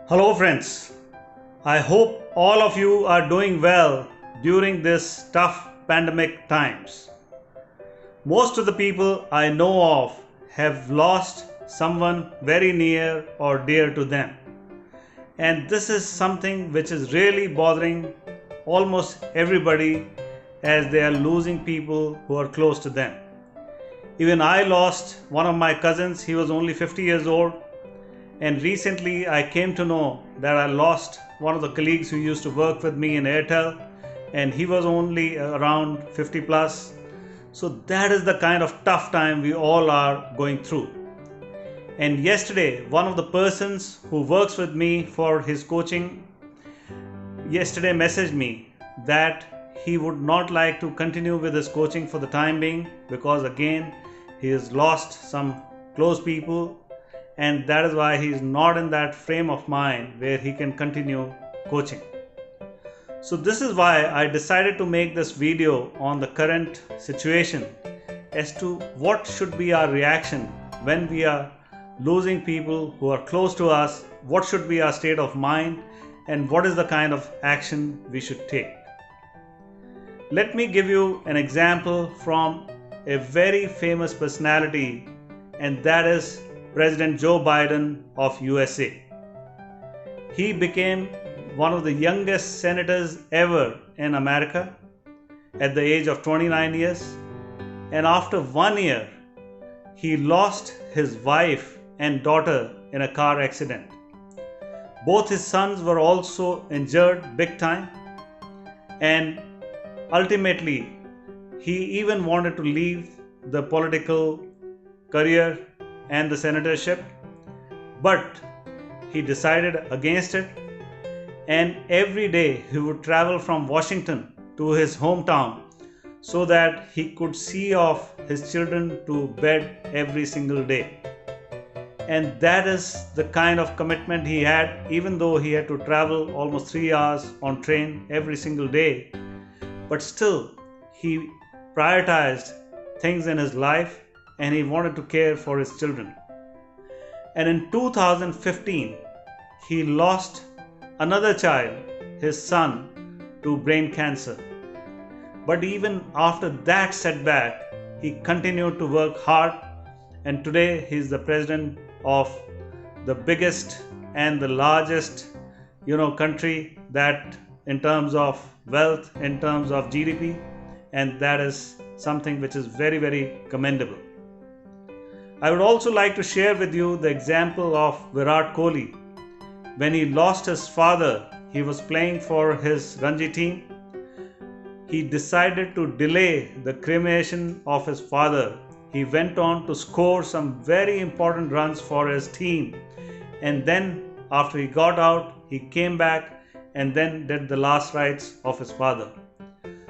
Hello, friends. I hope all of you are doing well during this tough pandemic times. Most of the people I know of have lost someone very near or dear to them. And this is something which is really bothering almost everybody as they are losing people who are close to them. Even I lost one of my cousins. He was only 50 years old. And recently I came to know that I lost one of the colleagues who used to work with me in Airtel, and he was only around 50 plus. So that is the kind of tough time we all are going through. And yesterday, one of the persons who works with me for his coaching yesterday messaged me that he would not like to continue with his coaching for the time being because again he has lost some close people, and that is why he is not in that frame of mind where he can continue coaching. So this is why I decided to make this video on the current situation as to what should be our reaction when we are losing people who are close to us, what should be our state of mind, and what is the kind of action we should take. Let me give you an example from a very famous personality, and that is President Joe Biden of USA. He became one of the youngest senators ever in America at the age of 29 years. And after 1 year, he lost his wife and daughter in a car accident. Both his sons were also injured big time. And ultimately, he even wanted to leave the political career and the senatorship, but he decided against it, and every day he would travel from Washington to his hometown so that he could see off his children to bed every single day. And that is the kind of commitment he had, even though he had to travel almost 3 hours on train every single day, but still he prioritized things in his life and he wanted to care for his children. And in 2015, he lost another child, his son, to brain cancer. But even after that setback, he continued to work hard, and today he is the president of the biggest and the largest, country that in terms of wealth, in terms of GDP, and that is something which is very, very commendable. I would also like to share with you the example of Virat Kohli. When he lost his father, he was playing for his Ranji team. He decided to delay the cremation of his father. He went on to score some very important runs for his team. And then after he got out, he came back and then did the last rites of his father.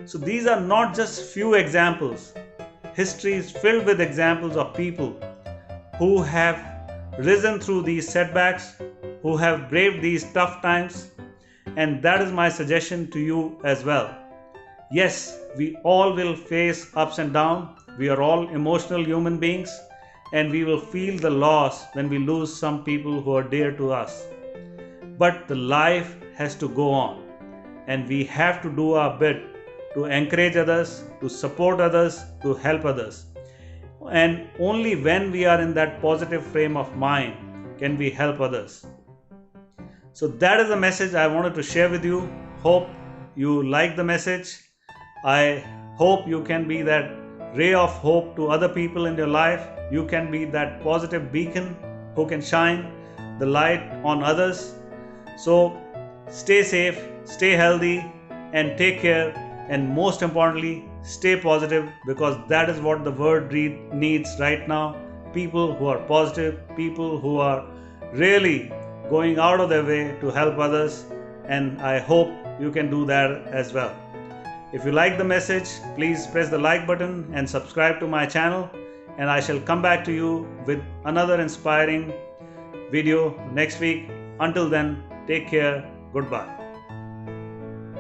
So these are not just few examples. History is filled with examples of people who have risen through these setbacks, who have braved these tough times, and that is my suggestion to you as well. Yes, we all will face ups and downs. We are all emotional human beings, and we will feel the loss when we lose some people who are dear to us. But the life has to go on, and we have to do our bit to encourage others, to support others, to help others. And only when we are in that positive frame of mind can we help others. So that is the message I wanted to share with you. Hope you like the message. I hope you can be that ray of hope to other people in your life. You can be that positive beacon who can shine the light on others. So stay safe, stay healthy, and take care. And most importantly, stay positive, because that is what the world needs right now. People who are positive, people who are really going out of their way to help others, and I hope you can do that as well. If you like the message, please press the like button and subscribe to my channel, and I shall come back to you with another inspiring video next week. Until then, take care. Goodbye.